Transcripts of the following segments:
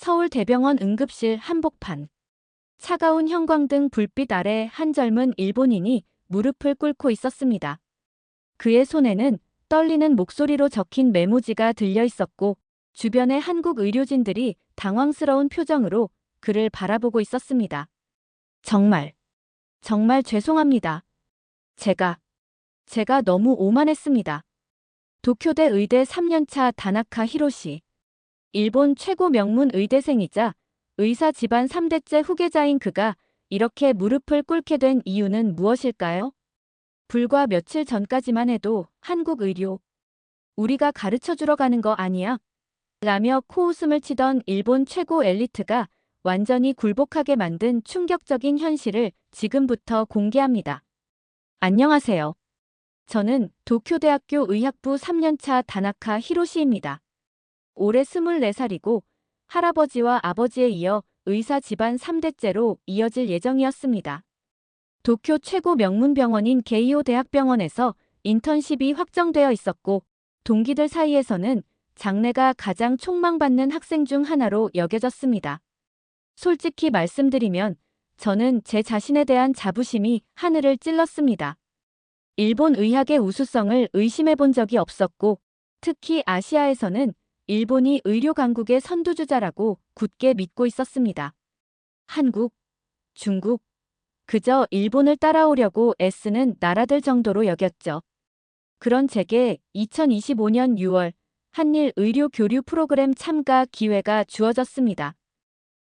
서울대병원 응급실 한복판. 차가운 형광등 불빛 아래 한 젊은 일본인이 무릎을 꿇고 있었습니다. 그의 손에는 떨리는 목소리로 적힌 메모지가 들려 있었고, 주변의 한국 의료진들이 당황스러운 표정으로 그를 바라보고 있었습니다. 정말, 정말 죄송합니다. 제가 너무 오만했습니다. 도쿄대 의대 3년차 다나카 히로시. 일본 최고 명문 의대생이자 의사 집안 3대째 후계자인 그가 이렇게 무릎을 꿇게 된 이유는 무엇일까요? 불과 며칠 전까지만 해도 한국 의료, 우리가 가르쳐주러 가는 거 아니야? 라며 코웃음을 치던 일본 최고 엘리트가 완전히 굴복하게 만든 충격적인 현실을 지금부터 공개합니다. 안녕하세요. 저는 도쿄대학교 의학부 3년차 다나카 히로시입니다. 올해 24살이고 할아버지와 아버지에 이어 의사 집안 3대째로 이어질 예정이었습니다. 도쿄 최고 명문 병원인 게이오 대학병원에서 인턴십이 확정되어 있었고, 동기들 사이에서는 장래가 가장 촉망받는 학생 중 하나로 여겨졌습니다. 솔직히 말씀드리면 저는 제 자신에 대한 자부심이 하늘을 찔렀습니다. 일본 의학의 우수성을 의심해 본 적이 없었고, 특히 아시아에서는 일본이 의료 강국의 선두주자라고 굳게 믿고 있었습니다. 한국, 중국, 그저 일본을 따라오려고 애쓰는 나라들 정도로 여겼죠. 그런 제게 2025년 6월 한일 의료 교류 프로그램 참가 기회가 주어졌습니다.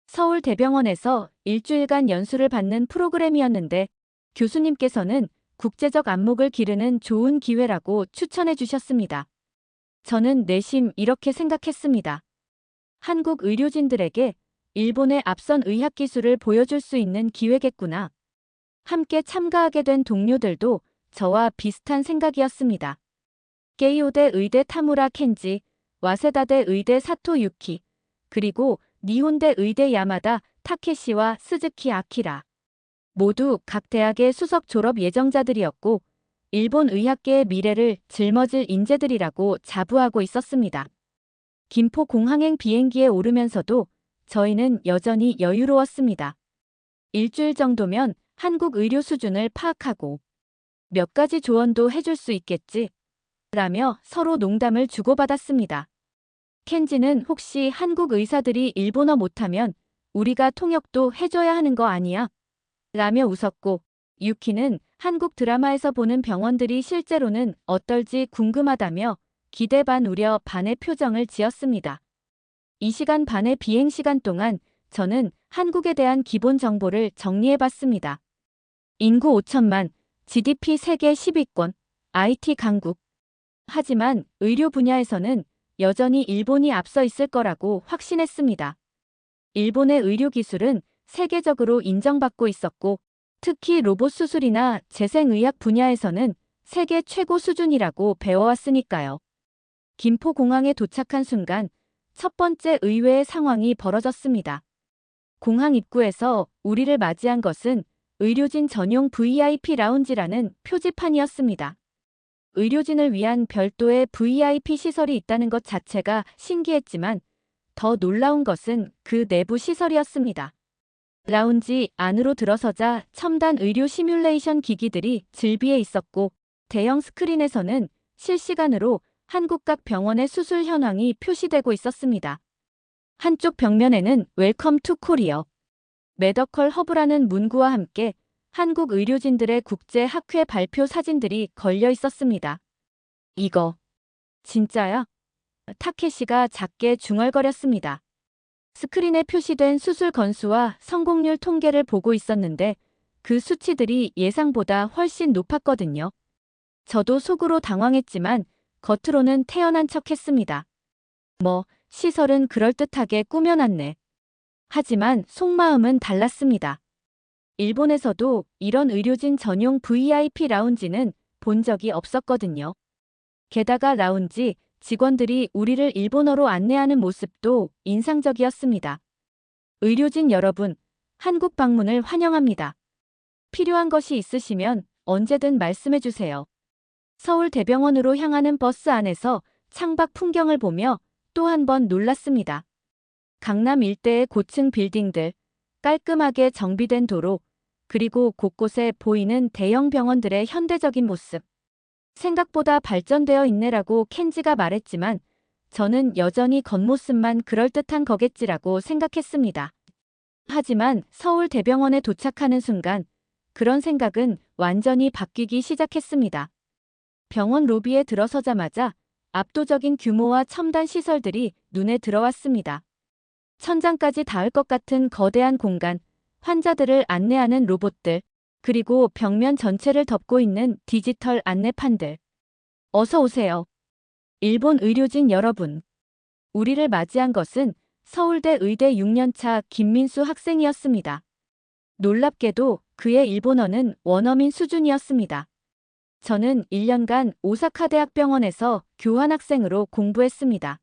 서울대병원에서 일주일간 연수를 받는 프로그램이었는데, 교수님께서는 국제적 안목을 기르는 좋은 기회라고 추천해 주셨습니다. 저는 내심 이렇게 생각했습니다. 한국 의료진들에게 일본의 앞선 의학 기술을 보여줄 수 있는 기회겠구나. 함께 참가하게 된 동료들도 저와 비슷한 생각이었습니다. 게이오대 의대 타무라 켄지, 와세다대 의대 사토 유키, 그리고 니혼대 의대 야마다 타케시와 스즈키 아키라. 모두 각 대학의 수석 졸업 예정자들이었고, 일본 의학계의 미래를 짊어질 인재들이라고 자부하고 있었습니다. 김포 공항행 비행기에 오르면서도 저희는 여전히 여유로웠습니다. 일주일 정도면 한국 의료 수준을 파악하고 몇 가지 조언도 해줄 수 있겠지? 라며 서로 농담을 주고받았습니다. 켄지는 혹시 한국 의사들이 일본어 못하면 우리가 통역도 해줘야 하는 거 아니야? 라며 웃었고, 유키는 한국 드라마에서 보는 병원들이 실제로는 어떨지 궁금하다며 기대 반 우려 반의 표정을 지었습니다. 2시간 반의 비행 시간 동안 저는 한국에 대한 기본 정보를 정리해봤습니다. 인구 5천만, GDP 세계 10위권, IT 강국. 하지만 의료 분야에서는 여전히 일본이 앞서 있을 거라고 확신했습니다. 일본의 의료 기술은 세계적으로 인정받고 있었고, 특히 로봇 수술이나 재생의학 분야에서는 세계 최고 수준이라고 배워왔으니까요. 김포공항에 도착한 순간 첫 번째 의외의 상황이 벌어졌습니다. 공항 입구에서 우리를 맞이한 것은 의료진 전용 VIP 라운지라는 표지판이었습니다. 의료진을 위한 별도의 VIP 시설이 있다는 것 자체가 신기했지만 더 놀라운 것은 그 내부 시설이었습니다. 라운지 안으로 들어서자 첨단 의료 시뮬레이션 기기들이 즐비해 있었고, 대형 스크린에서는 실시간으로 한국 각 병원의 수술 현황이 표시되고 있었습니다. 한쪽 벽면에는 웰컴 투 코리어, 메더컬 허브라는 문구와 함께 한국 의료진들의 국제 학회 발표 사진들이 걸려 있었습니다. 이거 진짜야? 타케시가 작게 중얼거렸습니다. 스크린에 표시된 수술 건수와 성공률 통계를 보고 있었는데 그 수치들이 예상보다 훨씬 높았거든요. 저도 속으로 당황했지만 겉으로는 태연한 척했습니다. 시설은 그럴듯하게 꾸며놨네. 하지만 속마음은 달랐습니다. 일본에서도 이런 의료진 전용 VIP 라운지는 본 적이 없었거든요. 게다가 라운지 직원들이 우리를 일본어로 안내하는 모습도 인상적이었습니다. 의료진 여러분, 한국 방문을 환영합니다. 필요한 것이 있으시면 언제든 말씀해 주세요. 서울대병원으로 향하는 버스 안에서 창밖 풍경을 보며 또 한 번 놀랐습니다. 강남 일대의 고층 빌딩들, 깔끔하게 정비된 도로, 그리고 곳곳에 보이는 대형 병원들의 현대적인 모습. 생각보다 발전되어 있네라고 켄지가 말했지만 저는 여전히 겉모습만 그럴듯한 거겠지라고 생각했습니다. 하지만 서울 대병원에 도착하는 순간 그런 생각은 완전히 바뀌기 시작했습니다. 병원 로비에 들어서자마자 압도적인 규모와 첨단 시설들이 눈에 들어왔습니다. 천장까지 닿을 것 같은 거대한 공간, 환자들을 안내하는 로봇들, 그리고 벽면 전체를 덮고 있는 디지털 안내판들. 어서 오세요. 일본 의료진 여러분. 우리를 맞이한 것은 서울대 의대 6년차 김민수 학생이었습니다. 놀랍게도 그의 일본어는 원어민 수준이었습니다. 저는 1년간 오사카 대학병원에서 교환학생으로 공부했습니다.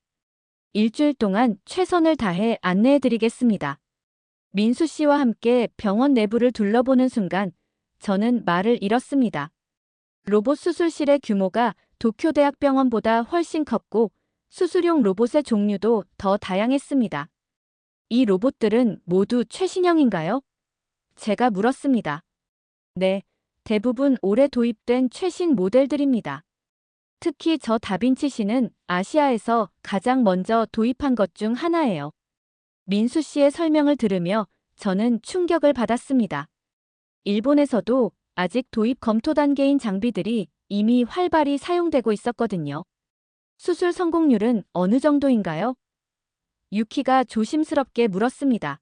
일주일 동안 최선을 다해 안내해드리겠습니다. 민수 씨와 함께 병원 내부를 둘러보는 순간 저는 말을 잃었습니다. 로봇 수술실의 규모가 도쿄대학병원보다 훨씬 컸고 수술용 로봇의 종류도 더 다양했습니다. 이 로봇들은 모두 최신형인가요? 제가 물었습니다. 네, 대부분 올해 도입된 최신 모델들입니다. 특히 저 다빈치 씨는 아시아에서 가장 먼저 도입한 것 중 하나예요. 민수 씨의 설명을 들으며 저는 충격을 받았습니다. 일본에서도 아직 도입 검토 단계인 장비들이 이미 활발히 사용되고 있었거든요. 수술 성공률은 어느 정도인가요? 유키가 조심스럽게 물었습니다.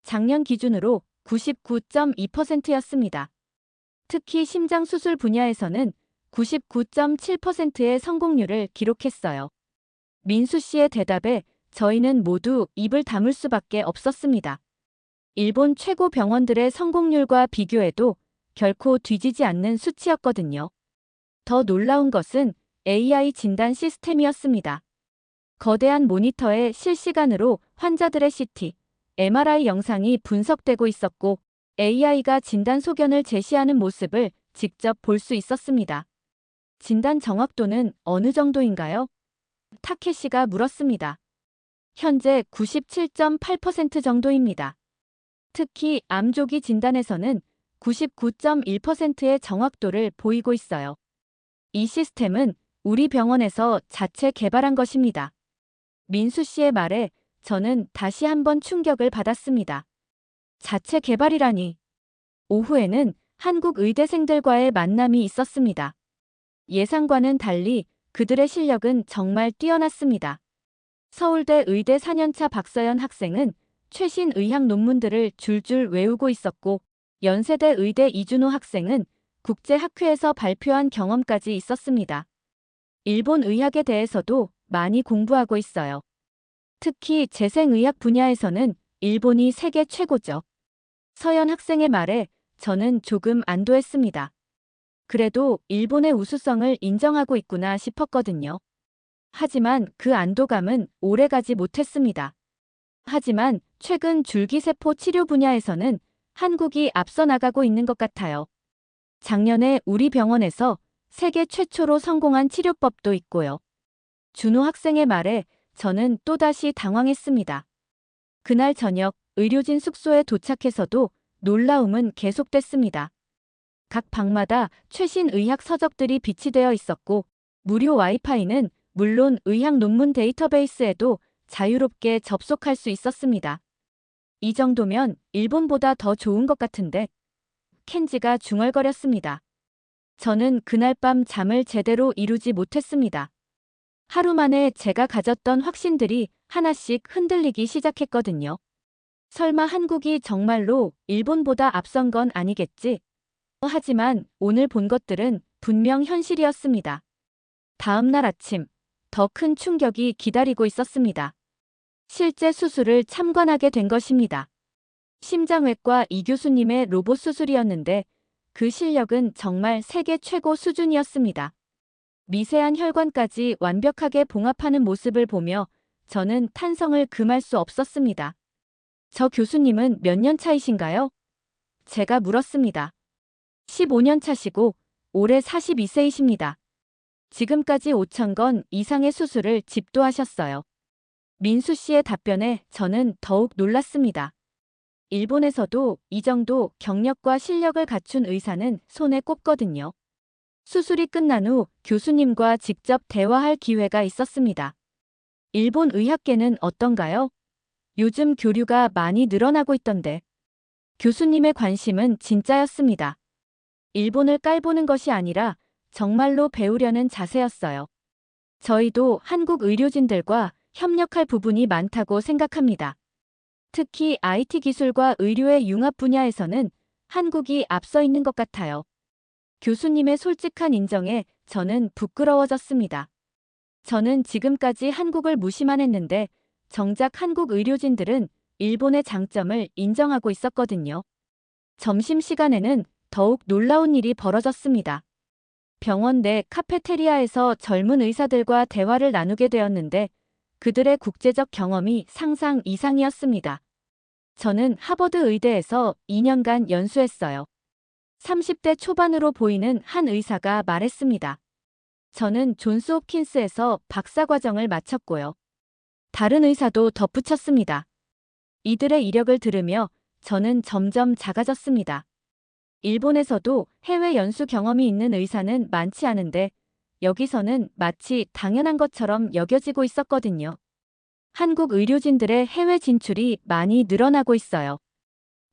작년 기준으로 99.2%였습니다. 특히 심장 수술 분야에서는 99.7%의 성공률을 기록했어요. 민수 씨의 대답에 저희는 모두 입을 다물 수밖에 없었습니다. 일본 최고 병원들의 성공률과 비교해도 결코 뒤지지 않는 수치였거든요. 더 놀라운 것은 AI 진단 시스템이었습니다. 거대한 모니터에 실시간으로 환자들의 CT, MRI 영상이 분석되고 있었고 AI가 진단 소견을 제시하는 모습을 직접 볼 수 있었습니다. 진단 정확도는 어느 정도인가요? 타케시가 물었습니다. 현재 97.8% 정도입니다. 특히 암조기 진단에서는 99.1%의 정확도를 보이고 있어요. 이 시스템은 우리 병원에서 자체 개발한 것입니다. 민수 씨의 말에 저는 다시 한번 충격을 받았습니다. 자체 개발이라니. 오후에는 한국 의대생들과의 만남이 있었습니다. 예상과는 달리 그들의 실력은 정말 뛰어났습니다. 서울대 의대 4년차 박서연 학생은 최신 의학 논문들을 줄줄 외우고 있었고 연세대 의대 이준호 학생은 국제학회에서 발표한 경험까지 있었습니다. 일본 의학에 대해서도 많이 공부하고 있어요. 특히 재생의학 분야에서는 일본이 세계 최고죠. 서연 학생의 말에 저는 조금 안도했습니다. 그래도 일본의 우수성을 인정하고 있구나 싶었거든요. 하지만 그 안도감은 오래가지 못했습니다. 하지만 최근 줄기세포 치료 분야에서는 한국이 앞서 나가고 있는 것 같아요. 작년에 우리 병원에서 세계 최초로 성공한 치료법도 있고요. 준호 학생의 말에 저는 또다시 당황했습니다. 그날 저녁 의료진 숙소에 도착해서도 놀라움은 계속됐습니다. 각 방마다 최신 의학 서적들이 비치되어 있었고 무료 와이파이는 물론 의학 논문 데이터베이스에도 자유롭게 접속할 수 있었습니다. 이 정도면 일본보다 더 좋은 것 같은데. 켄지가 중얼거렸습니다. 저는 그날 밤 잠을 제대로 이루지 못했습니다. 하루 만에 제가 가졌던 확신들이 하나씩 흔들리기 시작했거든요. 설마 한국이 정말로 일본보다 앞선 건 아니겠지? 하지만 오늘 본 것들은 분명 현실이었습니다. 다음 날 아침, 더 큰 충격이 기다리고 있었습니다. 실제 수술을 참관하게 된 것입니다. 심장외과 이 교수님의 로봇 수술이었는데 그 실력은 정말 세계 최고 수준이었습니다. 미세한 혈관까지 완벽하게 봉합하는 모습을 보며 저는 탄성을 금할 수 없었습니다. 저 교수님은 몇 년 차이신가요? 제가 물었습니다. 15년 차시고 올해 42세이십니다. 지금까지 5,000건 이상의 수술을 집도하셨어요. 민수 씨의 답변에 저는 더욱 놀랐습니다. 일본에서도 이 정도 경력과 실력을 갖춘 의사는 손에 꼽거든요. 수술이 끝난 후 교수님과 직접 대화할 기회가 있었습니다. 일본 의학계는 어떤가요? 요즘 교류가 많이 늘어나고 있던데. 교수님의 관심은 진짜였습니다. 일본을 깔보는 것이 아니라 정말로 배우려는 자세였어요. 저희도 한국 의료진들과 협력할 부분이 많다고 생각합니다. 특히 IT 기술과 의료의 융합 분야에서는 한국이 앞서 있는 것 같아요. 교수님의 솔직한 인정에 저는 부끄러워졌습니다. 저는 지금까지 한국을 무시만 했는데 정작 한국 의료진들은 일본의 장점을 인정하고 있었거든요. 점심시간에는 더욱 놀라운 일이 벌어졌습니다. 병원 내 카페테리아에서 젊은 의사들과 대화를 나누게 되었는데 그들의 국제적 경험이 상상 이상이었습니다. 저는 하버드 의대에서 2년간 연수했어요. 30대 초반으로 보이는 한 의사가 말했습니다. 저는 존스 홉킨스에서 박사과정을 마쳤고요. 다른 의사도 덧붙였습니다. 이들의 이력을 들으며 저는 점점 작아졌습니다. 일본에서도 해외 연수 경험이 있는 의사는 많지 않은데 여기서는 마치 당연한 것처럼 여겨지고 있었거든요. 한국 의료진들의 해외 진출이 많이 늘어나고 있어요.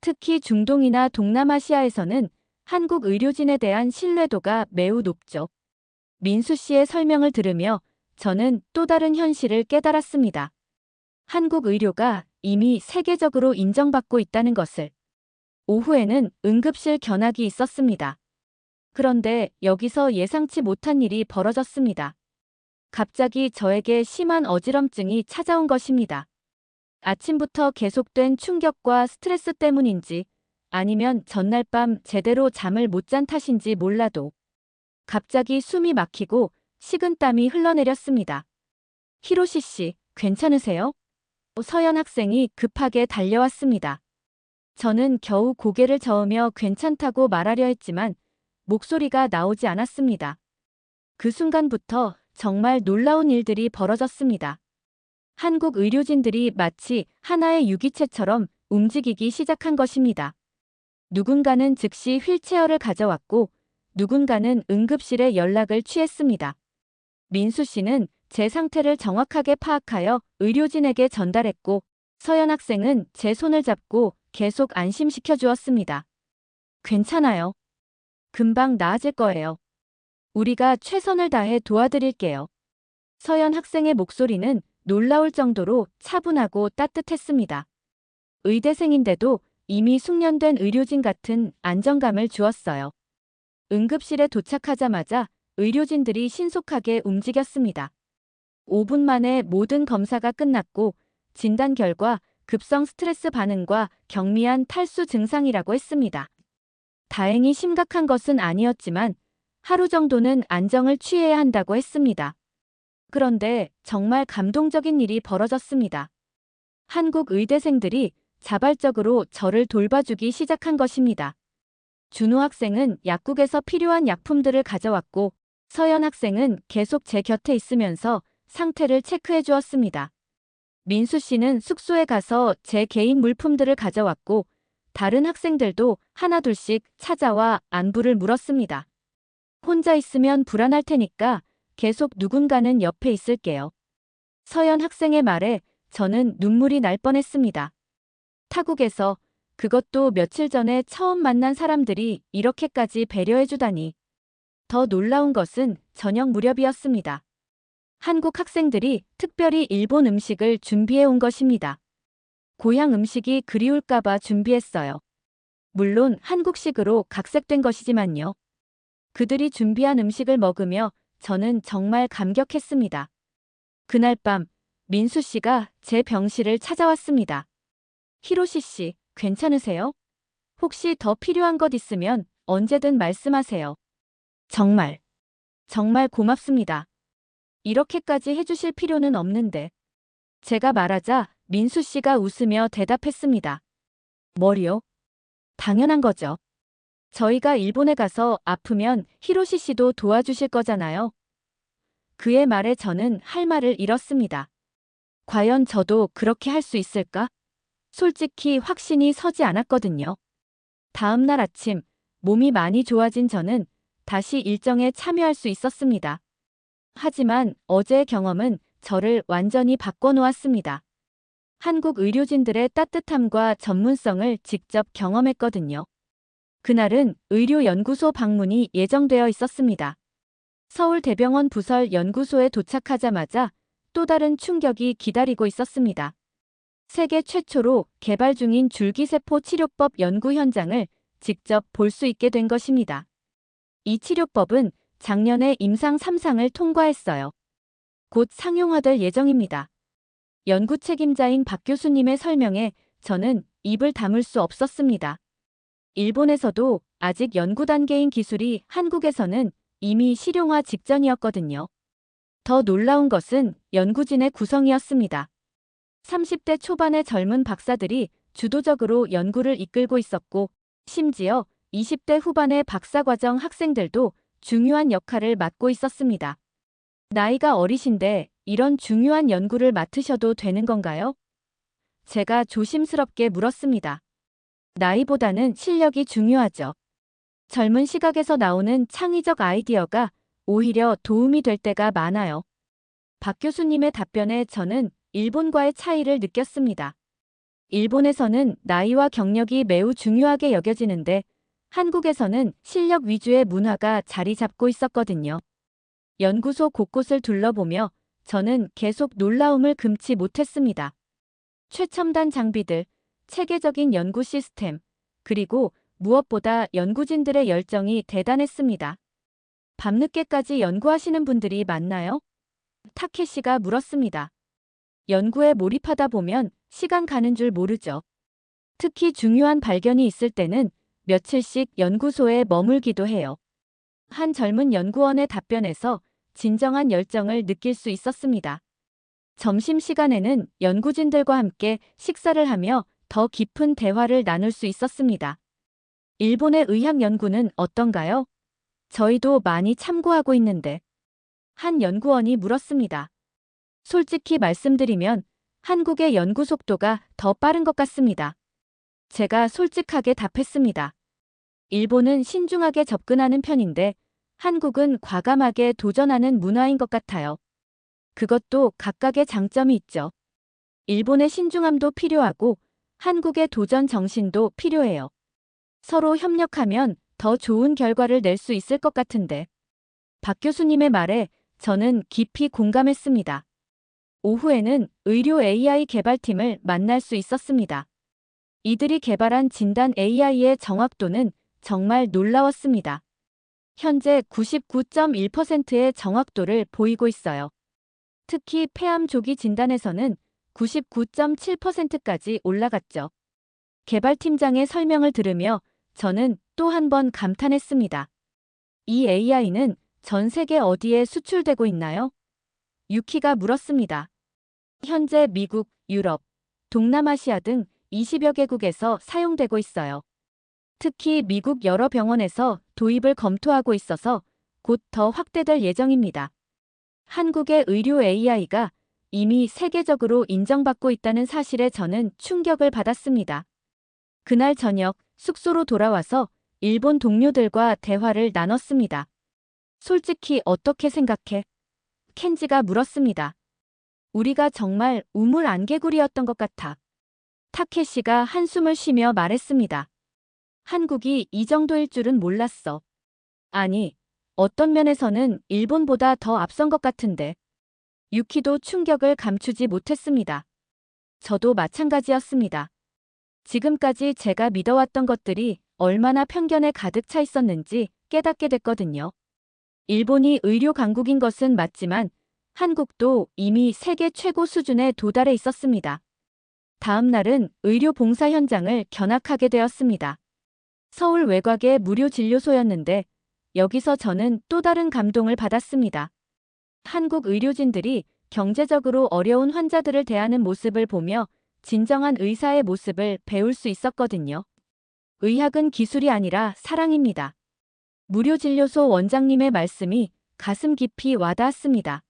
특히 중동이나 동남아시아에서는 한국 의료진에 대한 신뢰도가 매우 높죠. 민수 씨의 설명을 들으며 저는 또 다른 현실을 깨달았습니다. 한국 의료가 이미 세계적으로 인정받고 있다는 것을. 오후에는 응급실 견학이 있었습니다. 그런데 여기서 예상치 못한 일이 벌어졌습니다. 갑자기 저에게 심한 어지럼증이 찾아온 것입니다. 아침부터 계속된 충격과 스트레스 때문인지 아니면 전날 밤 제대로 잠을 못 잔 탓인지 몰라도 갑자기 숨이 막히고 식은땀이 흘러내렸습니다. 히로시 씨, 괜찮으세요? 서연 학생이 급하게 달려왔습니다. 저는 겨우 고개를 저으며 괜찮다고 말하려 했지만 목소리가 나오지 않았습니다. 그 순간부터 정말 놀라운 일들이 벌어졌습니다. 한국 의료진들이 마치 하나의 유기체처럼 움직이기 시작한 것입니다. 누군가는 즉시 휠체어를 가져왔고 누군가는 응급실에 연락을 취했습니다. 민수 씨는 제 상태를 정확하게 파악하여 의료진에게 전달했고 서연 학생은 제 손을 잡고 계속 안심시켜 주었습니다. 괜찮아요. 금방 나아질 거예요. 우리가 최선을 다해 도와드릴게요. 서연 학생의 목소리는 놀라울 정도로 차분하고 따뜻했습니다. 의대생인데도 이미 숙련된 의료진 같은 안정감을 주었어요. 응급실에 도착하자마자 의료진들이 신속하게 움직였습니다. 5분 만에 모든 검사가 끝났고 진단 결과 급성 스트레스 반응과 경미한 탈수 증상이라고 했습니다. 다행히 심각한 것은 아니었지만 하루 정도는 안정을 취해야 한다고 했습니다. 그런데 정말 감동적인 일이 벌어졌습니다. 한국 의대생들이 자발적으로 저를 돌봐주기 시작한 것입니다. 준호 학생은 약국에서 필요한 약품들을 가져왔고 서연 학생은 계속 제 곁에 있으면서 상태를 체크해 주었습니다. 민수 씨는 숙소에 가서 제 개인 물품들을 가져왔고 다른 학생들도 하나둘씩 찾아와 안부를 물었습니다. 혼자 있으면 불안할 테니까 계속 누군가는 옆에 있을게요. 서연 학생의 말에 저는 눈물이 날 뻔했습니다. 타국에서 그것도 며칠 전에 처음 만난 사람들이 이렇게까지 배려해주다니. 더 놀라운 것은 저녁 무렵이었습니다. 한국 학생들이 특별히 일본 음식을 준비해 온 것입니다. 고향 음식이 그리울까봐 준비했어요. 물론 한국식으로 각색된 것이지만요. 그들이 준비한 음식을 먹으며 저는 정말 감격했습니다. 그날 밤 민수 씨가 제 병실을 찾아왔습니다. 히로시 씨, 괜찮으세요? 혹시 더 필요한 것 있으면 언제든 말씀하세요. 정말 고맙습니다. 이렇게까지 해주실 필요는 없는데. 제가 말하자 민수 씨가 웃으며 대답했습니다. 뭘요? 당연한 거죠. 저희가 일본에 가서 아프면 히로시 씨도 도와주실 거잖아요. 그의 말에 저는 할 말을 잃었습니다. 과연 저도 그렇게 할 수 있을까? 솔직히 확신이 서지 않았거든요. 다음 날 아침, 몸이 많이 좋아진 저는 다시 일정에 참여할 수 있었습니다. 하지만 어제의 경험은 저를 완전히 바꿔놓았습니다. 한국 의료진들의 따뜻함과 전문성을 직접 경험했거든요. 그날은 의료연구소 방문이 예정되어 있었습니다. 서울대병원 부설 연구소에 도착하자마자 또 다른 충격이 기다리고 있었습니다. 세계 최초로 개발 중인 줄기세포 치료법 연구 현장을 직접 볼 수 있게 된 것입니다. 이 치료법은 작년에 임상 3상을 통과했어요. 곧 상용화될 예정입니다. 연구 책임자인 박 교수님의 설명에 저는 입을 다물 수 없었습니다. 일본에서도 아직 연구 단계인 기술이 한국에서는 이미 실용화 직전이었거든요. 더 놀라운 것은 연구진의 구성이었습니다. 30대 초반의 젊은 박사들이 주도적으로 연구를 이끌고 있었고, 심지어 20대 후반의 박사과정 학생들도 중요한 역할을 맡고 있었습니다. 나이가 어리신데 이런 중요한 연구를 맡으셔도 되는 건가요? 제가 조심스럽게 물었습니다. 나이보다는 실력이 중요하죠. 젊은 시각에서 나오는 창의적 아이디어가 오히려 도움이 될 때가 많아요. 박 교수님의 답변에 저는 일본과의 차이를 느꼈습니다. 일본에서는 나이와 경력이 매우 중요하게 여겨지는데 한국에서는 실력 위주의 문화가 자리 잡고 있었거든요. 연구소 곳곳을 둘러보며 저는 계속 놀라움을 금치 못했습니다. 최첨단 장비들, 체계적인 연구 시스템, 그리고 무엇보다 연구진들의 열정이 대단했습니다. 밤늦게까지 연구하시는 분들이 많나요? 타케시가 물었습니다. 연구에 몰입하다 보면 시간 가는 줄 모르죠. 특히 중요한 발견이 있을 때는 며칠씩 연구소에 머물기도 해요. 한 젊은 연구원의 답변에서 진정한 열정을 느낄 수 있었습니다. 점심시간에는 연구진들과 함께 식사를 하며 더 깊은 대화를 나눌 수 있었습니다. 일본의 의학 연구는 어떤가요? 저희도 많이 참고하고 있는데. 한 연구원이 물었습니다. 솔직히 말씀드리면 한국의 연구 속도가 더 빠른 것 같습니다. 제가 솔직하게 답했습니다. 일본은 신중하게 접근하는 편인데 한국은 과감하게 도전하는 문화인 것 같아요. 그것도 각각의 장점이 있죠. 일본의 신중함도 필요하고 한국의 도전 정신도 필요해요. 서로 협력하면 더 좋은 결과를 낼 수 있을 것 같은데. 박 교수님의 말에 저는 깊이 공감했습니다. 오후에는 의료 AI 개발팀을 만날 수 있었습니다. 이들이 개발한 진단 AI의 정확도는 정말 놀라웠습니다. 현재 99.1%의 정확도를 보이고 있어요. 특히 폐암 조기 진단에서는 99.7%까지 올라갔죠. 개발팀장의 설명을 들으며 저는 또 한 번 감탄했습니다. 이 AI는 전 세계 어디에 수출되고 있나요? 유키가 물었습니다. 현재 미국, 유럽, 동남아시아 등 20여 개국에서 사용되고 있어요. 특히 미국 여러 병원에서 도입을 검토하고 있어서 곧 더 확대될 예정입니다. 한국의 의료 AI가 이미 세계적으로 인정받고 있다는 사실에 저는 충격을 받았습니다. 그날 저녁 숙소로 돌아와서 일본 동료들과 대화를 나눴습니다. 솔직히 어떻게 생각해? 켄지가 물었습니다. 우리가 정말 우물 안개구리였던 것 같아. 타케시가 한숨을 쉬며 말했습니다. 한국이 이 정도일 줄은 몰랐어. 아니, 어떤 면에서는 일본보다 더 앞선 것 같은데. 유키도 충격을 감추지 못했습니다. 저도 마찬가지였습니다. 지금까지 제가 믿어왔던 것들이 얼마나 편견에 가득 차 있었는지 깨닫게 됐거든요. 일본이 의료 강국인 것은 맞지만 한국도 이미 세계 최고 수준에 도달해 있었습니다. 다음 날은 의료 봉사 현장을 견학하게 되었습니다. 서울 외곽의 무료 진료소였는데 여기서 저는 또 다른 감동을 받았습니다. 한국 의료진들이 경제적으로 어려운 환자들을 대하는 모습을 보며 진정한 의사의 모습을 배울 수 있었거든요. 의학은 기술이 아니라 사랑입니다. 무료 진료소 원장님의 말씀이 가슴 깊이 와닿았습니다.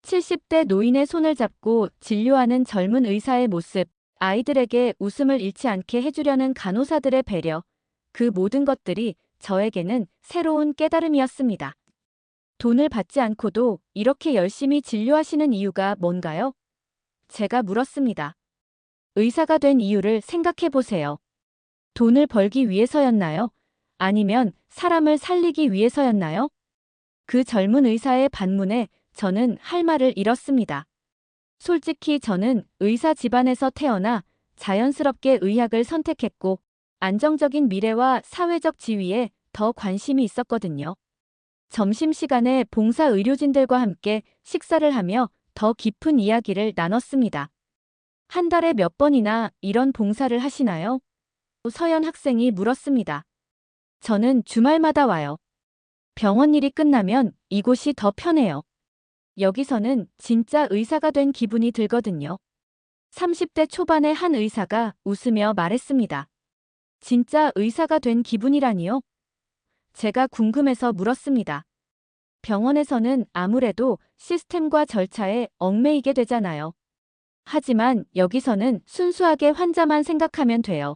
70대 노인의 손을 잡고 진료하는 젊은 의사의 모습, 아이들에게 웃음을 잃지 않게 해주려는 간호사들의 배려, 그 모든 것들이 저에게는 새로운 깨달음이었습니다. 돈을 받지 않고도 이렇게 열심히 진료하시는 이유가 뭔가요? 제가 물었습니다. 의사가 된 이유를 생각해 보세요. 돈을 벌기 위해서였나요? 아니면 사람을 살리기 위해서였나요? 그 젊은 의사의 반문에 저는 할 말을 잃었습니다. 솔직히 저는 의사 집안에서 태어나 자연스럽게 의학을 선택했고 안정적인 미래와 사회적 지위에 더 관심이 있었거든요. 점심시간에 봉사 의료진들과 함께 식사를 하며 더 깊은 이야기를 나눴습니다. 한 달에 몇 번이나 이런 봉사를 하시나요? 서연 학생이 물었습니다. 저는 주말마다 와요. 병원 일이 끝나면 이곳이 더 편해요. 여기서는 진짜 의사가 된 기분이 들거든요. 30대 초반의 한 의사가 웃으며 말했습니다. 진짜 의사가 된 기분이라니요? 제가 궁금해서 물었습니다. 병원에서는 아무래도 시스템과 절차에 얽매이게 되잖아요. 하지만 여기서는 순수하게 환자만 생각하면 돼요.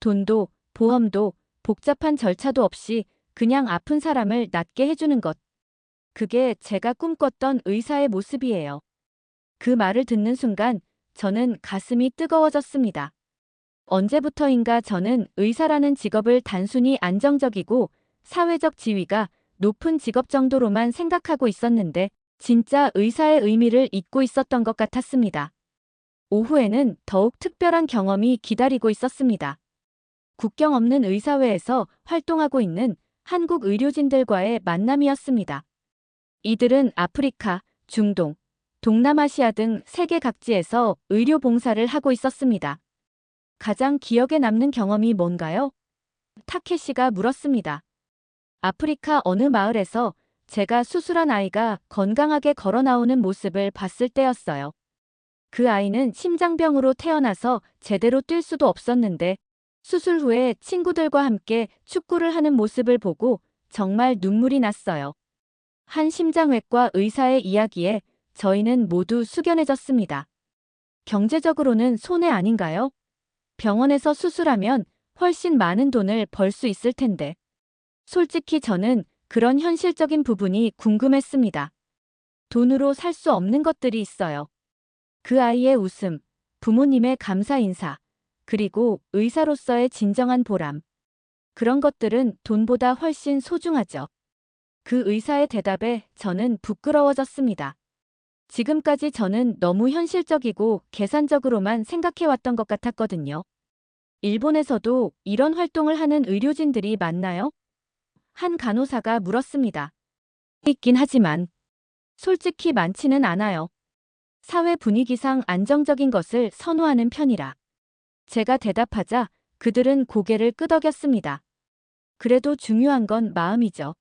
돈도, 보험도, 복잡한 절차도 없이 그냥 아픈 사람을 낫게 해주는 것. 그게 제가 꿈꿨던 의사의 모습이에요. 그 말을 듣는 순간 저는 가슴이 뜨거워졌습니다. 언제부터인가 저는 의사라는 직업을 단순히 안정적이고 사회적 지위가 높은 직업 정도로만 생각하고 있었는데 진짜 의사의 의미를 잊고 있었던 것 같았습니다. 오후에는 더욱 특별한 경험이 기다리고 있었습니다. 국경 없는 의사회에서 활동하고 있는 한국 의료진들과의 만남이었습니다. 이들은 아프리카, 중동, 동남아시아 등 세계 각지에서 의료 봉사를 하고 있었습니다. 가장 기억에 남는 경험이 뭔가요? 타케시가 물었습니다. 아프리카 어느 마을에서 제가 수술한 아이가 건강하게 걸어 나오는 모습을 봤을 때였어요. 그 아이는 심장병으로 태어나서 제대로 뛸 수도 없었는데 수술 후에 친구들과 함께 축구를 하는 모습을 보고 정말 눈물이 났어요. 한 심장외과 의사의 이야기에 저희는 모두 숙연해졌습니다. 경제적으로는 손해 아닌가요? 병원에서 수술하면 훨씬 많은 돈을 벌 수 있을 텐데. 솔직히 저는 그런 현실적인 부분이 궁금했습니다. 돈으로 살 수 없는 것들이 있어요. 그 아이의 웃음, 부모님의 감사 인사, 그리고 의사로서의 진정한 보람. 그런 것들은 돈보다 훨씬 소중하죠. 그 의사의 대답에 저는 부끄러워졌습니다. 지금까지 저는 너무 현실적이고 계산적으로만 생각해왔던 것 같았거든요. 일본에서도 이런 활동을 하는 의료진들이 많나요? 한 간호사가 물었습니다. 있긴 하지만 솔직히 많지는 않아요. 사회 분위기상 안정적인 것을 선호하는 편이라. 제가 대답하자 그들은 고개를 끄덕였습니다. 그래도 중요한 건 마음이죠.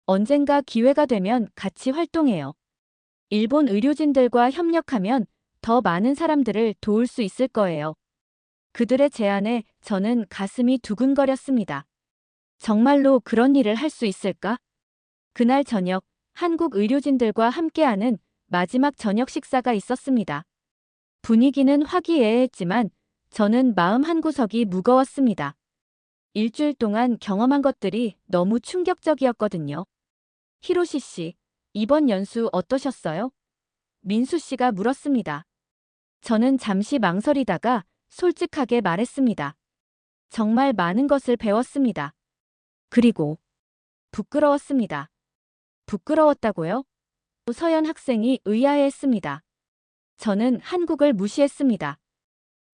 언젠가 기회가 되면 같이 활동해요. 일본 의료진들과 협력하면 더 많은 사람들을 도울 수 있을 거예요. 그들의 제안에 저는 가슴이 두근거렸습니다. 정말로 그런 일을 할 수 있을까? 그날 저녁, 한국 의료진들과 함께하는 마지막 저녁 식사가 있었습니다. 분위기는 화기애애했지만 저는 마음 한구석이 무거웠습니다. 일주일 동안 경험한 것들이 너무 충격적이었거든요. 히로시 씨, 이번 연수 어떠셨어요? 민수 씨가 물었습니다. 저는 잠시 망설이다가 솔직하게 말했습니다. 정말 많은 것을 배웠습니다. 그리고 부끄러웠습니다. 부끄러웠다고요? 서연 학생이 의아해했습니다. 저는 한국을 무시했습니다.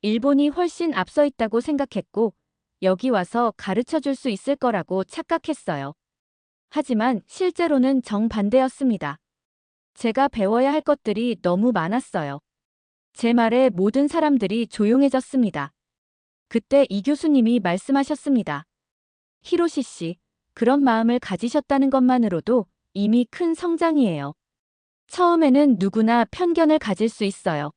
일본이 훨씬 앞서 있다고 생각했고 여기 와서 가르쳐 줄 수 있을 거라고 착각했어요. 하지만 실제로는 정반대였습니다. 제가 배워야 할 것들이 너무 많았어요. 제 말에 모든 사람들이 조용해졌습니다. 그때 이 교수님이 말씀하셨습니다. 히로시 씨, 그런 마음을 가지셨다는 것만으로도 이미 큰 성장이에요. 처음에는 누구나 편견을 가질 수 있어요.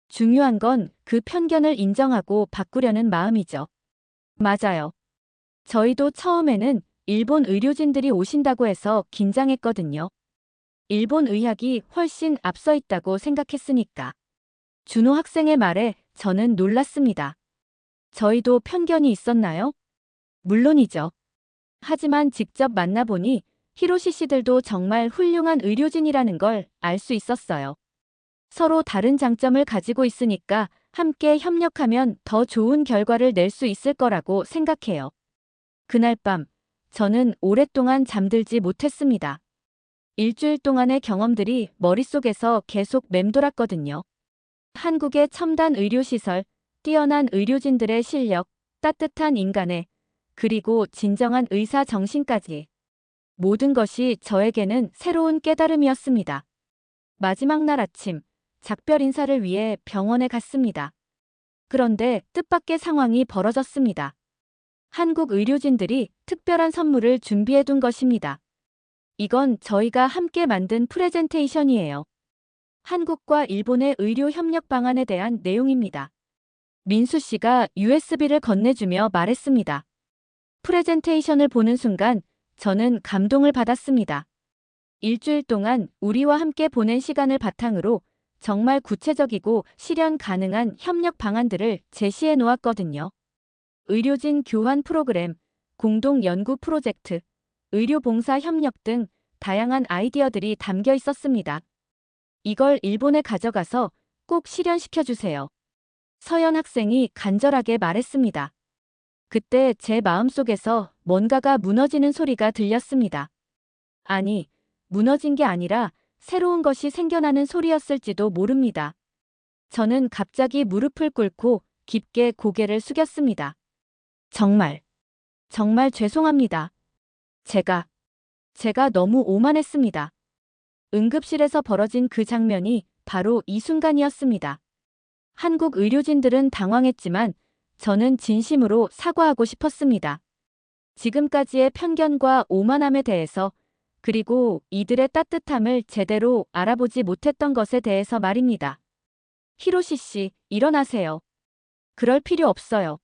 중요한 건 그 편견을 인정하고 바꾸려는 마음이죠. 맞아요. 저희도 처음에는 일본 의료진들이 오신다고 해서 긴장했거든요. 일본 의학이 훨씬 앞서 있다고 생각했으니까. 준호 학생의 말에 저는 놀랐습니다. 저희도 편견이 있었나요? 물론이죠. 하지만 직접 만나보니 히로시 씨들도 정말 훌륭한 의료진이라는 걸 알 수 있었어요. 서로 다른 장점을 가지고 있으니까 함께 협력하면 더 좋은 결과를 낼 수 있을 거라고 생각해요. 그날 밤, 저는 오랫동안 잠들지 못했습니다. 일주일 동안의 경험들이 머릿속에서 계속 맴돌았거든요. 한국의 첨단 의료시설, 뛰어난 의료진들의 실력, 따뜻한 인간애, 그리고 진정한 의사 정신까지. 모든 것이 저에게는 새로운 깨달음이었습니다. 마지막 날 아침, 작별 인사를 위해 병원에 갔습니다. 그런데 뜻밖의 상황이 벌어졌습니다. 한국 의료진들이 특별한 선물을 준비해 둔 것입니다. 이건 저희가 함께 만든 프레젠테이션이에요. 한국과 일본의 의료 협력 방안에 대한 내용입니다. 민수 씨가 USB를 건네주며 말했습니다. 프레젠테이션을 보는 순간 저는 감동을 받았습니다. 일주일 동안 우리와 함께 보낸 시간을 바탕으로 정말 구체적이고 실현 가능한 협력 방안들을 제시해 놓았거든요. 의료진 교환 프로그램, 공동 연구 프로젝트, 의료봉사 협력 등 다양한 아이디어들이 담겨 있었습니다. 이걸 일본에 가져가서 꼭 실현시켜 주세요. 서연 학생이 간절하게 말했습니다. 그때 제 마음속에서 뭔가가 무너지는 소리가 들렸습니다. 아니, 무너진 게 아니라 새로운 것이 생겨나는 소리였을지도 모릅니다. 저는 갑자기 무릎을 꿇고 깊게 고개를 숙였습니다. 정말 죄송합니다. 제가 너무 오만했습니다. 응급실에서 벌어진 그 장면이 바로 이 순간이었습니다. 한국 의료진들은 당황했지만 저는 진심으로 사과하고 싶었습니다. 지금까지의 편견과 오만함에 대해서, 그리고 이들의 따뜻함을 제대로 알아보지 못했던 것에 대해서 말입니다. 히로시 씨, 일어나세요. 그럴 필요 없어요.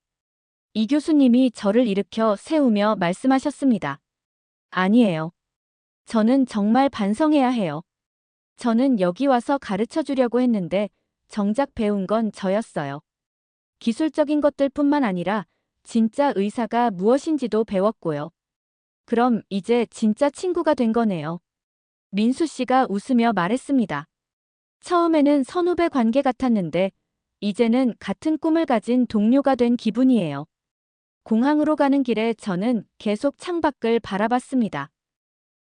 이 교수님이 저를 일으켜 세우며 말씀하셨습니다. 아니에요. 저는 정말 반성해야 해요. 저는 여기 와서 가르쳐 주려고 했는데 정작 배운 건 저였어요. 기술적인 것들뿐만 아니라 진짜 의사가 무엇인지도 배웠고요. 그럼 이제 진짜 친구가 된 거네요. 민수 씨가 웃으며 말했습니다. 처음에는 선후배 관계 같았는데 이제는 같은 꿈을 가진 동료가 된 기분이에요. 공항으로 가는 길에 저는 계속 창밖을 바라봤습니다.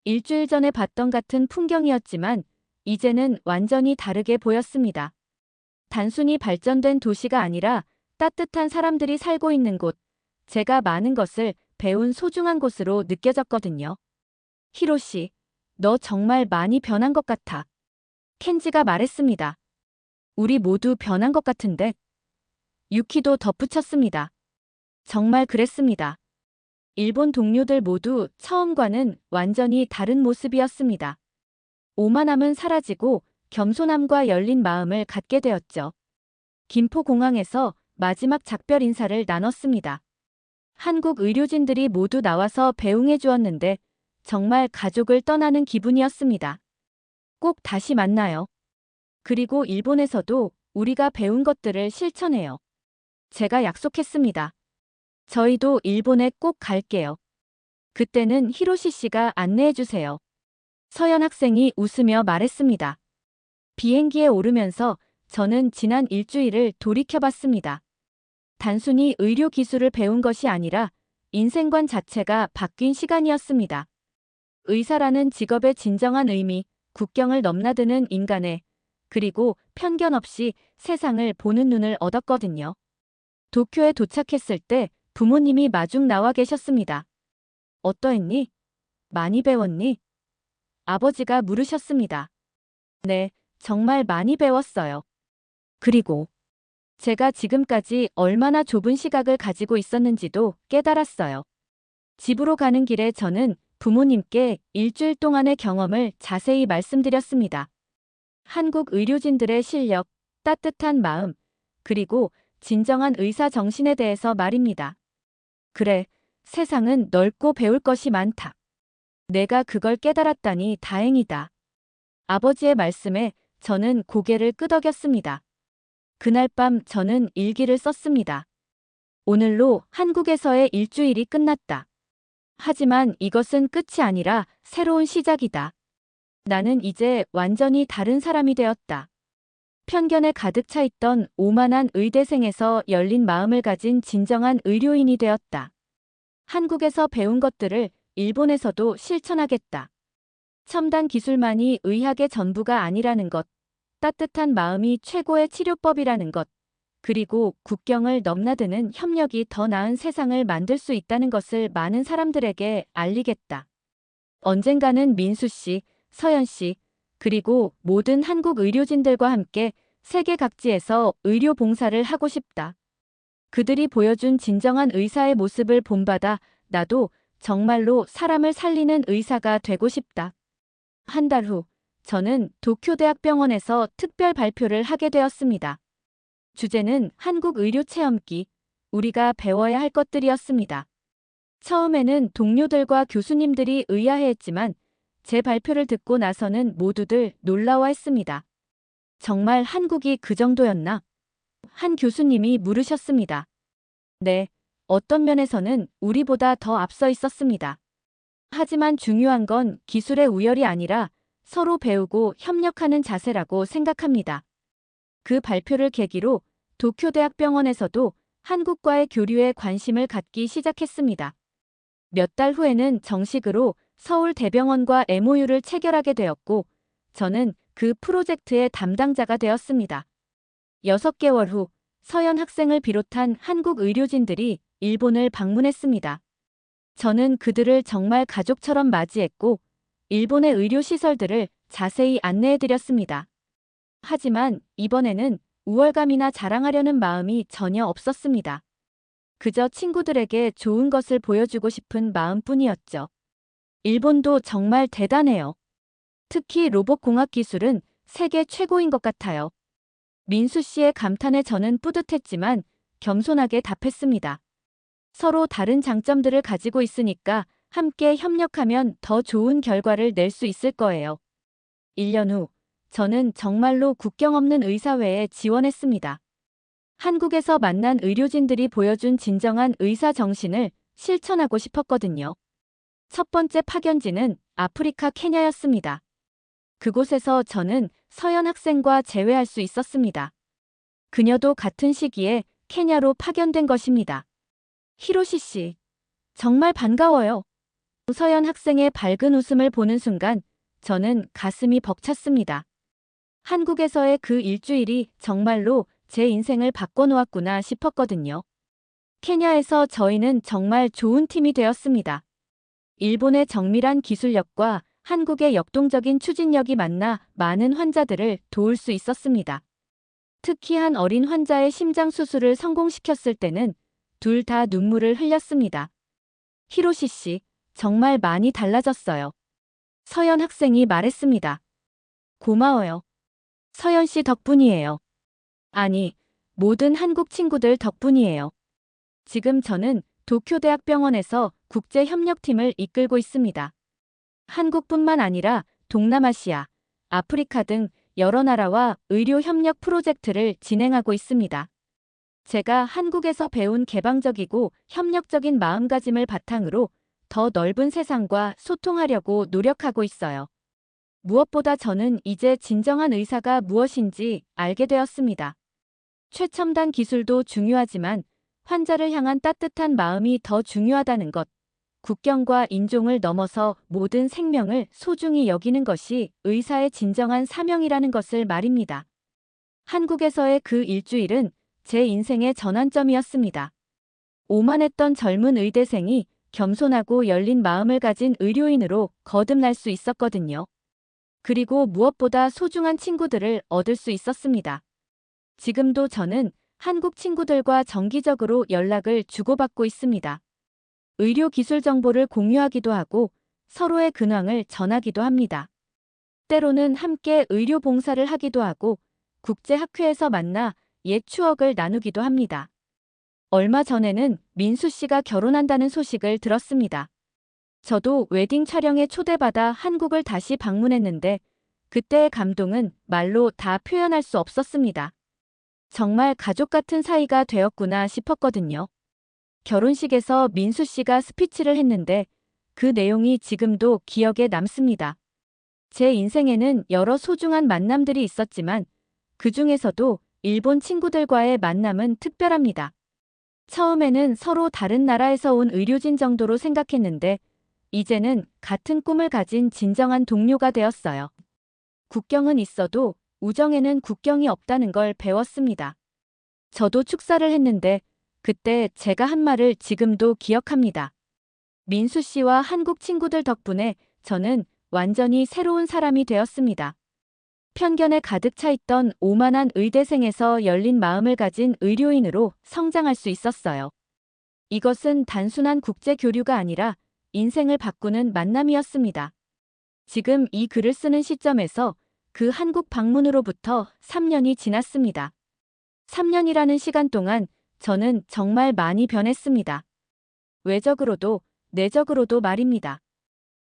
일주일 전에 봤던 같은 풍경이었지만 이제는 완전히 다르게 보였습니다. 단순히 발전된 도시가 아니라 따뜻한 사람들이 살고 있는 곳, 제가 많은 것을 배운 소중한 곳으로 느껴졌거든요. 히로시, 너 정말 많이 변한 것 같아. 켄지가 말했습니다. 우리 모두 변한 것 같은데? 유키도 덧붙였습니다. 정말 그랬습니다. 일본 동료들 모두 처음과는 완전히 다른 모습이었습니다. 오만함은 사라지고 겸손함과 열린 마음을 갖게 되었죠. 김포공항에서 마지막 작별 인사를 나눴습니다. 한국 의료진들이 모두 나와서 배웅해 주었는데 정말 가족을 떠나는 기분이었습니다. 꼭 다시 만나요. 그리고 일본에서도 우리가 배운 것들을 실천해요. 제가 약속했습니다. 저희도 일본에 꼭 갈게요. 그때는 히로시 씨가 안내해 주세요. 서연 학생이 웃으며 말했습니다. 비행기에 오르면서 저는 지난 일주일을 돌이켜봤습니다. 단순히 의료 기술을 배운 것이 아니라 인생관 자체가 바뀐 시간이었습니다. 의사라는 직업의 진정한 의미, 국경을 넘나드는 인간의, 그리고 편견 없이 세상을 보는 눈을 얻었거든요. 도쿄에 도착했을 때 부모님이 마중 나와 계셨습니다. 어떠했니? 많이 배웠니? 아버지가 물으셨습니다. 네, 정말 많이 배웠어요. 그리고 제가 지금까지 얼마나 좁은 시각을 가지고 있었는지도 깨달았어요. 집으로 가는 길에 저는 부모님께 일주일 동안의 경험을 자세히 말씀드렸습니다. 한국 의료진들의 실력, 따뜻한 마음, 그리고 진정한 의사 정신에 대해서 말입니다. 그래, 세상은 넓고 배울 것이 많다. 내가 그걸 깨달았다니 다행이다. 아버지의 말씀에 저는 고개를 끄덕였습니다. 그날 밤 저는 일기를 썼습니다. 오늘로 한국에서의 일주일이 끝났다. 하지만 이것은 끝이 아니라 새로운 시작이다. 나는 이제 완전히 다른 사람이 되었다. 편견에 가득 차 있던 오만한 의대생에서 열린 마음을 가진 진정한 의료인이 되었다. 한국에서 배운 것들을 일본에서도 실천하겠다. 첨단 기술만이 의학의 전부가 아니라는 것, 따뜻한 마음이 최고의 치료법이라는 것, 그리고 국경을 넘나드는 협력이 더 나은 세상을 만들 수 있다는 것을 많은 사람들에게 알리겠다. 언젠가는 민수 씨, 서연 씨, 그리고 모든 한국 의료진들과 함께 세계 각지에서 의료 봉사를 하고 싶다. 그들이 보여준 진정한 의사의 모습을 본받아 나도 정말로 사람을 살리는 의사가 되고 싶다. 한 달 후, 저는 도쿄대학병원에서 특별 발표를 하게 되었습니다. 주제는 한국 의료 체험기, 우리가 배워야 할 것들이었습니다. 처음에는 동료들과 교수님들이 의아해했지만 제 발표를 듣고 나서는 모두들 놀라워했습니다. 정말 한국이 그 정도였나? 한 교수님이 물으셨습니다. 네, 어떤 면에서는 우리보다 더 앞서 있었습니다. 하지만 중요한 건 기술의 우열이 아니라 서로 배우고 협력하는 자세라고 생각합니다. 그 발표를 계기로 도쿄대학병원에서도 한국과의 교류에 관심을 갖기 시작했습니다. 몇 달 후에는 정식으로 서울대병원과 MOU를 체결하게 되었고, 저는 그 프로젝트의 담당자가 되었습니다. 6개월 후, 서연 학생을 비롯한 한국 의료진들이 일본을 방문했습니다. 저는 그들을 정말 가족처럼 맞이했고, 일본의 의료시설들을 자세히 안내해드렸습니다. 하지만 이번에는 우월감이나 자랑하려는 마음이 전혀 없었습니다. 그저 친구들에게 좋은 것을 보여주고 싶은 마음뿐이었죠. 일본도 정말 대단해요. 특히 로봇공학 기술은 세계 최고인 것 같아요. 민수 씨의 감탄에 저는 뿌듯했지만 겸손하게 답했습니다. 서로 다른 장점들을 가지고 있으니까 함께 협력하면 더 좋은 결과를 낼 수 있을 거예요. 1년 후, 저는 정말로 국경 없는 의사회에 지원했습니다. 한국에서 만난 의료진들이 보여준 진정한 의사 정신을 실천하고 싶었거든요. 첫 번째 파견지는 아프리카 케냐였습니다. 그곳에서 저는 서연 학생과 재회할 수 있었습니다. 그녀도 같은 시기에 케냐로 파견된 것입니다. 히로시 씨, 정말 반가워요. 서연 학생의 밝은 웃음을 보는 순간 저는 가슴이 벅찼습니다. 한국에서의 그 일주일이 정말로 제 인생을 바꿔놓았구나 싶었거든요. 케냐에서 저희는 정말 좋은 팀이 되었습니다. 일본의 정밀한 기술력과 한국의 역동적인 추진력이 만나 많은 환자들을 도울 수 있었습니다. 특히 한 어린 환자의 심장 수술을 성공시켰을 때는 둘 다 눈물을 흘렸습니다. 히로시 씨, 정말 많이 달라졌어요. 서연 학생이 말했습니다. 고마워요. 서연 씨 덕분이에요. 아니, 모든 한국 친구들 덕분이에요. 지금 저는 도쿄대학병원에서 국제협력팀을 이끌고 있습니다. 한국뿐만 아니라 동남아시아, 아프리카 등 여러 나라와 의료협력 프로젝트를 진행하고 있습니다. 제가 한국에서 배운 개방적이고 협력적인 마음가짐을 바탕으로 더 넓은 세상과 소통하려고 노력하고 있어요. 무엇보다 저는 이제 진정한 의사가 무엇인지 알게 되었습니다. 최첨단 기술도 중요하지만 환자를 향한 따뜻한 마음이 더 중요하다는 것, 국경과 인종을 넘어서 모든 생명을 소중히 여기는 것이 의사의 진정한 사명이라는 것을 말입니다. 한국에서의 그 일주일은 제 인생의 전환점이었습니다. 오만했던 젊은 의대생이 겸손하고 열린 마음을 가진 의료인으로 거듭날 수 있었거든요. 그리고 무엇보다 소중한 친구들을 얻을 수 있었습니다. 지금도 저는 한국 친구들과 정기적으로 연락을 주고받고 있습니다. 의료 기술 정보를 공유하기도 하고 서로의 근황을 전하기도 합니다. 때로는 함께 의료 봉사를 하기도 하고 국제학회에서 만나 옛 추억을 나누기도 합니다. 얼마 전에는 민수 씨가 결혼한다는 소식을 들었습니다. 저도 웨딩 촬영에 초대받아 한국을 다시 방문했는데 그때의 감동은 말로 다 표현할 수 없었습니다. 정말 가족 같은 사이가 되었구나 싶었거든요. 결혼식에서 민수 씨가 스피치를 했는데 그 내용이 지금도 기억에 남습니다. 제 인생에는 여러 소중한 만남들이 있었지만 그 중에서도 일본 친구들과의 만남은 특별합니다. 처음에는 서로 다른 나라에서 온 의료진 정도로 생각했는데 이제는 같은 꿈을 가진 진정한 동료가 되었어요. 국경은 있어도 우정에는 국경이 없다는 걸 배웠습니다. 저도 축사를 했는데 그때 제가 한 말을 지금도 기억합니다. 민수 씨와 한국 친구들 덕분에 저는 완전히 새로운 사람이 되었습니다. 편견에 가득 차 있던 오만한 의대생에서 열린 마음을 가진 의료인으로 성장할 수 있었어요. 이것은 단순한 국제 교류가 아니라 인생을 바꾸는 만남이었습니다. 지금 이 글을 쓰는 시점에서 그 한국 방문으로부터 3년이 지났습니다. 3년이라는 시간 동안 저는 정말 많이 변했습니다. 외적으로도 내적으로도 말입니다.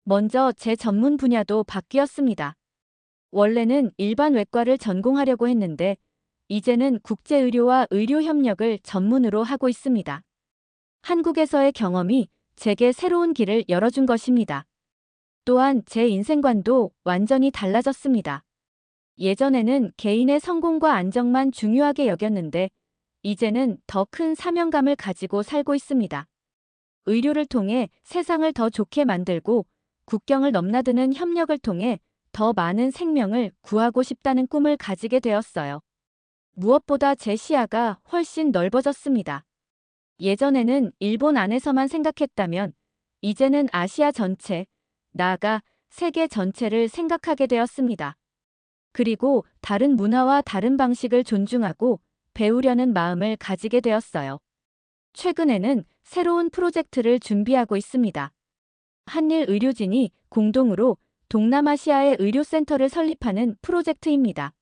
먼저 제 전문 분야도 바뀌었습니다. 원래는 일반 외과를 전공하려고 했는데 이제는 국제의료와 의료협력을 전문으로 하고 있습니다. 한국에서의 경험이 제게 새로운 길을 열어준 것입니다. 또한 제 인생관도 완전히 달라졌습니다. 예전에는 개인의 성공과 안정만 중요하게 여겼는데 이제는 더 큰 사명감을 가지고 살고 있습니다. 의료를 통해 세상을 더 좋게 만들고 국경을 넘나드는 협력을 통해 더 많은 생명을 구하고 싶다는 꿈을 가지게 되었어요. 무엇보다 제 시야가 훨씬 넓어졌습니다. 예전에는 일본 안에서만 생각했다면 이제는 아시아 전체, 나아가 세계 전체를 생각하게 되었습니다. 그리고 다른 문화와 다른 방식을 존중하고 배우려는 마음을 가지게 되었어요. 최근에는 새로운 프로젝트를 준비하고 있습니다. 한일 의료진이 공동으로 동남아시아의 의료센터를 설립하는 프로젝트입니다.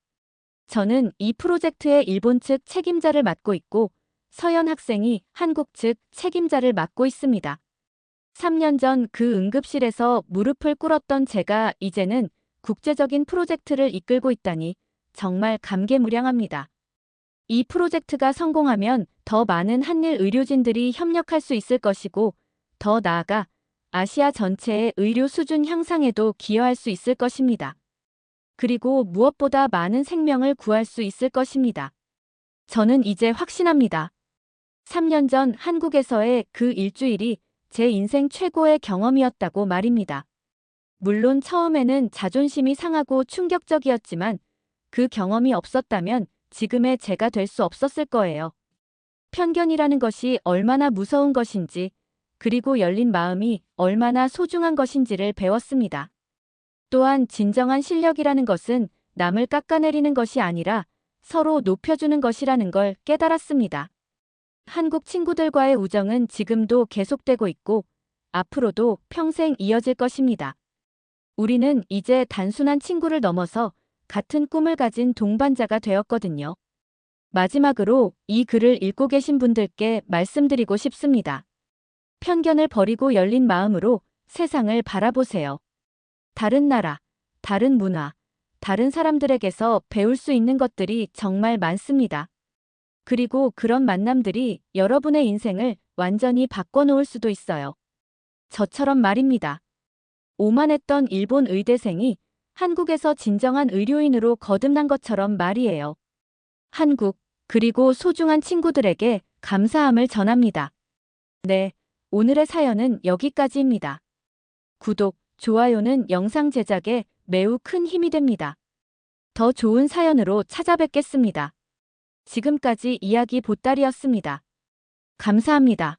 저는 이 프로젝트의 일본 측 책임자를 맡고 있고 서연 학생이 한국 측 책임자를 맡고 있습니다. 3년 전 그 응급실에서 무릎을 꿇었던 제가 이제는 국제적인 프로젝트를 이끌고 있다니 정말 감개무량합니다. 이 프로젝트가 성공하면 더 많은 한일 의료진들이 협력할 수 있을 것이고 더 나아가 아시아 전체의 의료 수준 향상에도 기여할 수 있을 것입니다. 그리고 무엇보다 많은 생명을 구할 수 있을 것입니다. 저는 이제 확신합니다. 3년 전 한국에서의 그 일주일이 제 인생 최고의 경험이었다고 말입니다. 물론 처음에는 자존심이 상하고 충격적이었지만 그 경험이 없었다면 지금의 제가 될 수 없었을 거예요. 편견이라는 것이 얼마나 무서운 것인지, 그리고 열린 마음이 얼마나 소중한 것인지를 배웠습니다. 또한 진정한 실력이라는 것은 남을 깎아내리는 것이 아니라 서로 높여주는 것이라는 걸 깨달았습니다. 한국 친구들과의 우정은 지금도 계속되고 있고 앞으로도 평생 이어질 것입니다. 우리는 이제 단순한 친구를 넘어서 같은 꿈을 가진 동반자가 되었거든요. 마지막으로 이 글을 읽고 계신 분들께 말씀드리고 싶습니다. 편견을 버리고 열린 마음으로 세상을 바라보세요. 다른 나라, 다른 문화, 다른 사람들에게서 배울 수 있는 것들이 정말 많습니다. 그리고 그런 만남들이 여러분의 인생을 완전히 바꿔놓을 수도 있어요. 저처럼 말입니다. 오만했던 일본 의대생이 한국에서 진정한 의료인으로 거듭난 것처럼 말이에요. 한국, 그리고 소중한 친구들에게 감사함을 전합니다. 네, 오늘의 사연은 여기까지입니다. 구독, 좋아요는 영상 제작에 매우 큰 힘이 됩니다. 더 좋은 사연으로 찾아뵙겠습니다. 지금까지 이야기 보따리였습니다. 감사합니다.